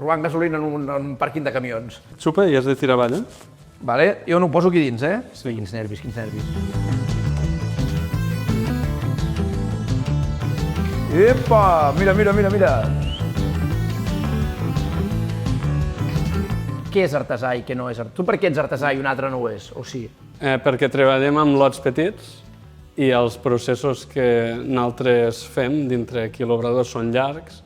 robant gasolina en un pàrquing de camions. Xupa i has de tirar avall, Vale? Jo no ho poso aquí dins, eh? Sí. Quins nervis, quins nervis. Epa! Mira, mira, mira, mira! Què és artesà i què no és artesà? Tu per què ets artesà i un altre no ho és, o sí? Perquè treballem amb lots petits i els processos que nosaltres fem dintre quilobradors són llargs.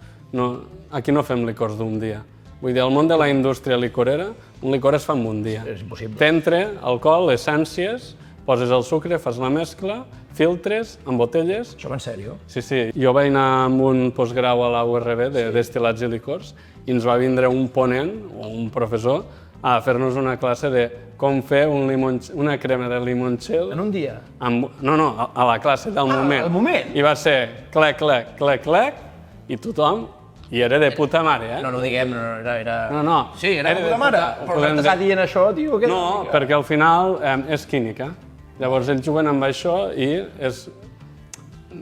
Aquí no fem licors d'un dia. Vull dir, al món de la indústria licorera, un licor es fa en un dia. És impossible. T'entra alcohol, essències, poses el sucre, fas la mescla, filtres, embotelles. Això va en sèrio? Sí, sí. Jo vaig anar amb un postgrau a la URB de destil·lats i licors i ens va vindre un ponent o un professor a fer-nos una classe de com fer una crema de limoncello. En un dia? No, a la classe del moment. Al moment? I va ser clec, clec, clec, clec, i tothom, i era de puta mare, eh? No diguem, era... No. Sí, era de puta mare, però podem t'està dir- dient això, tio, què? No, perquè al final és química. Llavors ells juguen amb això i és...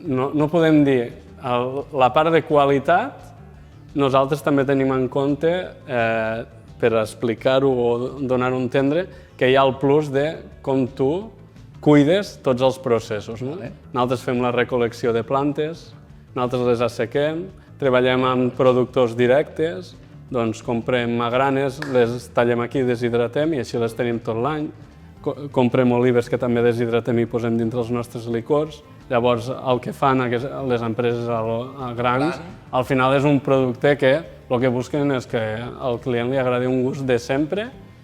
No podem dir la part de qualitat, nosaltres també tenim en compte, per explicar-ho o donar-ho a entendre, que hi ha el plus de com tu cuides tots els processos. No? Nosaltres fem la recol·lecció de plantes, nosaltres les assequem, treballem amb productors directes, doncs comprem magranes, les tallem aquí, deshidratem i així les tenim tot l'any. Comprem olives que també deshidratem i posem dintre els nostres licors. Llavors, el que fan les empreses grans, al final és un producte que el que busquen és que al client li agradi un gust de sempre